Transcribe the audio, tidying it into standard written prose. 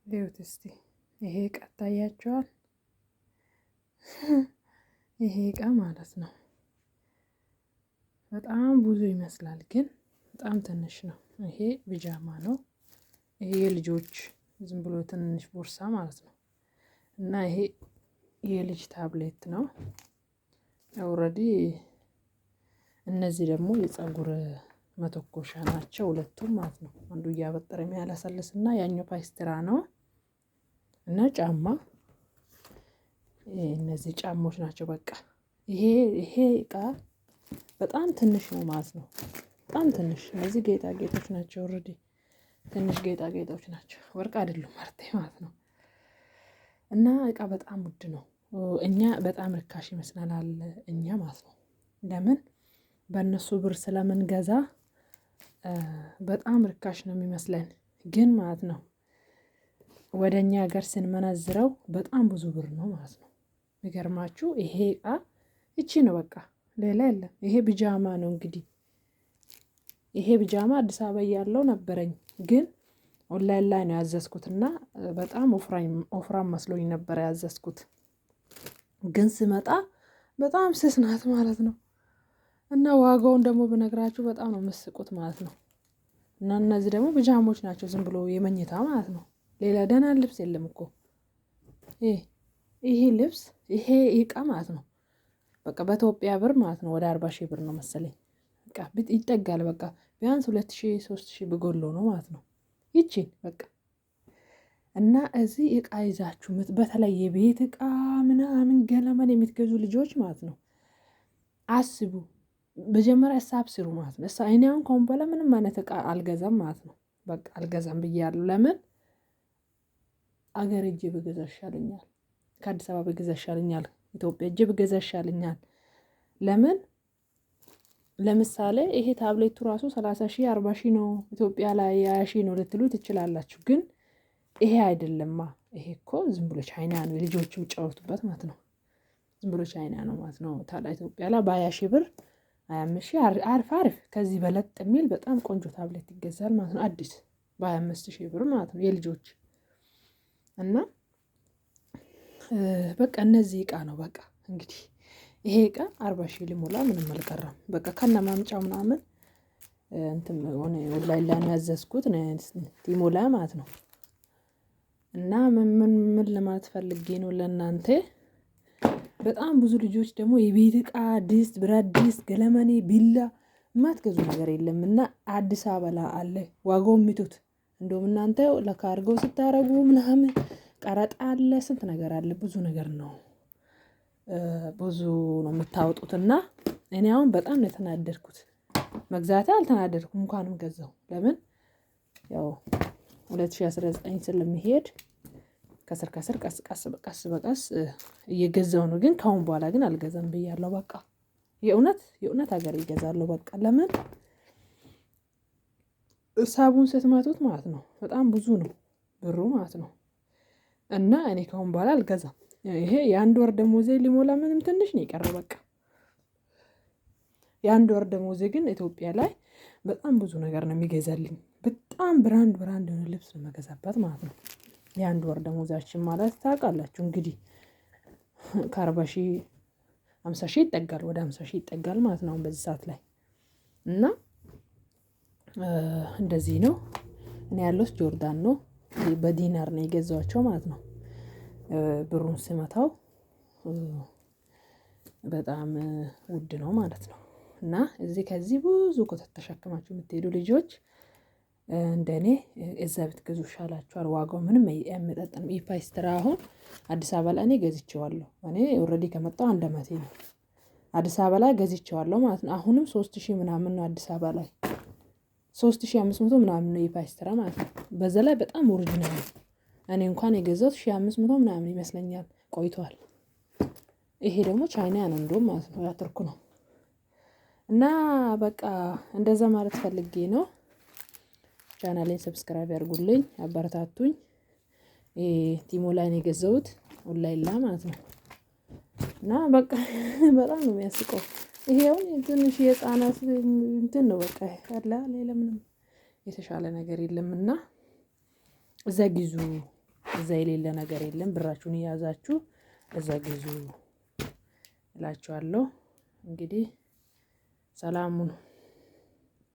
ይኸውት እስቲ ይሄ እቃ ታያችኋል። ይሄ እቃ ማለት ነው በጣም ብዙ ይመስላል፣ ግን በጣም ትንሽ ነው። ይሄ ቢጃማ ነው። ይሄ የልጆች ዝም ብሎ ትንሽ ቦርሳ ማለት ነው። እና ይሄ የልጅ ታብሌት ነው። ኦልሬዲ እነዚህ ደግሞ የፀጉር መተኮሻ ናቸው ሁለቱም ማለት ነው። አንዱ እያበጠረ የሚያለሰልስና ያኛው ፓይስትራ ነው። እና ጫማ እነዚህ ጫማዎች ናቸው። በቃ ይሄ እቃ በጣም ትንሽ ነው ማለት ነው። በጣም ትንሽ። እነዚህ ጌጣጌጦች ናቸው። ኦልሬዲ ትንሽ ጌጣጌጦች ናቸው፣ ወርቅ አይደሉም ማለት ነው። እና እቃ በጣም ውድ ነው። እኛ በጣም ርካሽ ይመስለናል እኛ ማለት ነው። ለምን በእነሱ ብር ስለምንገዛ በጣም ርካሽ ነው የሚመስለን፣ ግን ማለት ነው ወደ እኛ ሀገር ስንመነዝረው በጣም ብዙ ብር ነው ማለት ነው። የሚገርማችሁ ይሄ እቃ እቺ ነው በቃ ሌላ የለም። ይሄ ቢጃማ ነው እንግዲህ። ይሄ ቢጃማ አዲስ አበባ ያለው ነበረኝ፣ ግን ኦንላይን ላይ ነው ያዘዝኩትና በጣም ወፍራም መስሎኝ ነበር ያዘዝኩት። ግን ስመጣ በጣም ስስ ናት ማለት ነው። እና ዋጋውን ደግሞ ብነግራችሁ በጣም ነው የምትስቁት ማለት ነው። እና እነዚህ ደግሞ ቢጃሞች ናቸው፣ ዝም ብሎ የመኝታ ማለት ነው። ሌላ ደህና ልብስ የለም እኮ። ይሄ ልብስ ይሄ እቃ ማለት ነው በቃ በኢትዮጵያ ብር ማለት ነው ወደ 40 ሺህ ብር ነው መሰለኝ። በቃ ይጠጋል። በቃ ቢያንስ 2000 3000 ብጎሎ ነው ማለት ነው ይቺን በቃ። እና እዚህ እቃ ይዛችሁ በተለይ የቤት እቃ ምናምን ገለመን የምትገዙ ልጆች ማለት ነው አስቡ። መጀመሪያ ሂሳብ ስሩ ማለት ነው። እኔ አሁን ከአሁን በኋላ ምንም አይነት እቃ አልገዛም ማለት ነው። በቃ አልገዛም ብያለሁ። ለምን አገር ሄጄ ብገዛ ይሻለኛል፣ ከአዲስ አበባ ብገዛ ይሻለኛል፣ ኢትዮጵያ ሄጄ ብገዛ ይሻለኛል። ለምን ለምሳሌ ይሄ ታብሌቱ ራሱ 30 ሺህ 40 ሺህ ነው፣ ኢትዮጵያ ላይ 20 ሺህ ነው ልትሉ ትችላላችሁ። ግን ይሄ አይደለማ። ይሄ እኮ ዝም ብሎ ቻይና ነው፣ የልጆቹ የሚጫወቱበት ማለት ነው። ዝም ብሎ ቻይና ነው ማለት ነው። ታዲያ ኢትዮጵያ ላይ በ20 ሺህ ብር 25 ሺህ አሪፍ ከዚህ በለጥ የሚል በጣም ቆንጆ ታብሌት ይገዛል ማለት ነው። አዲስ በ25 ሺህ ብር ማለት ነው የልጆች። እና በቃ እነዚህ እቃ ነው በቃ እንግዲህ ይሄ እቃ 40 ሺህ ሊሞላ ምንም አልቀረም። በቃ ከነ ማምጫው ምናምን እንትን ሆነ ኦንላይን ላይ ያዘዝኩት ሊሞላ ማለት ነው። እና ምን ለማለት ፈልጌ ነው ለእናንተ፣ በጣም ብዙ ልጆች ደግሞ የቤት እቃ ድስት፣ ብረት ድስት፣ ገለመኔ፣ ቢላ የማትገዙ ነገር የለም። እና አዲስ አበባ ላይ አለ ዋጋው የሚቱት። እንደውም እናንተ ለካርጎ ስታረጉ ምናምን ቀረጥ አለ፣ ስንት ነገር አለ፣ ብዙ ነገር ነው፣ ብዙ ነው የምታወጡትና እኔ አሁን በጣም ነው የተናደድኩት። መግዛቴ አልተናደድኩም፣ እንኳንም ገዛው። ለምን ያው 2019 ስለሚሄድ ከስር ቀስ በቀስ እየገዛው ነው። ግን ካሁን በኋላ ግን አልገዛም ብያለሁ። በቃ የእውነት ሀገር ይገዛለሁ። በቃ ለምን እሳቡን ስትመቱት ማለት ነው በጣም ብዙ ነው ብሩ ማለት ነው። እና እኔ ካሁን በኋላ አልገዛም። ይሄ የአንድ ወር ደሞዜ ሊሞላ ምንም ትንሽ ነው የቀረው። በቃ የአንድ ወር ደሞዜ ግን ኢትዮጵያ ላይ በጣም ብዙ ነገር ነው የሚገዛልኝ። በጣም ብራንድ የሆነ ልብስ ነው የምገዛበት ማለት ነው። የአንድ ወር ደሞዛችን ማለት ታውቃላችሁ እንግዲህ ከ40 ሺህ 50 ሺህ ይጠጋል፣ ወደ 50 ሺህ ይጠጋል ማለት ነው በዚህ ሰዓት ላይ። እና እንደዚህ ነው። እኔ ያለሁት ጆርዳን ነው። በዲናር ነው የገዛኋቸው ማለት ነው። ብሩን ስመታው በጣም ውድ ነው ማለት ነው። እና ከዚህ ብዙ ኮተት ተሸክማችሁ የምትሄዱ ልጆች እንደኔ እዛ ብትገዙ ይሻላችኋል። ዋጋው ምንም አይመጣጠንም። ኢፓይስትራ አሁን አዲስ አበባ ላይ እኔ ገዝቼዋለሁ። እኔ ኦልሬዲ ከመጣሁ 1 አመቴ ነው። አዲስ አበባ ላይ ገዝቼዋለሁ ማለት ነው። አሁንም 3000 ምናምን ነው አዲስ አበባ ላይ 3500 ምናምን ነው ኢፓይስትራ ማለት ነው። በዛ ላይ በጣም ኦሪጂናል ነው። እኔ እንኳን የገዛሁት 1500 ምናምን ይመስለኛል፣ ቆይቷል። ይሄ ደግሞ ቻይና ነው እንደውም ማለት ነው፣ ያ ቱርክ ነው። እና በቃ እንደዛ ማለት ፈልጌ ነው። ቻናሌን ሰብስክራይብ ያድርጉልኝ፣ አበረታቱኝ። ቲሞ ላይ ነው የገዛሁት ኦንላይን ላይ ማለት ነው። እና በቃ በጣም ነው የሚያስቀው። ይሄው ትንሽ የህፃናት እንትን ነው በቃ ያለ ሌላ ምንም የተሻለ ነገር የለምና እዛ ግዙ እዛ የሌለ ነገር የለም። ብራችሁን እያያዛችሁ እዛ ግዙ እላችኋለሁ። እንግዲህ ሰላሙን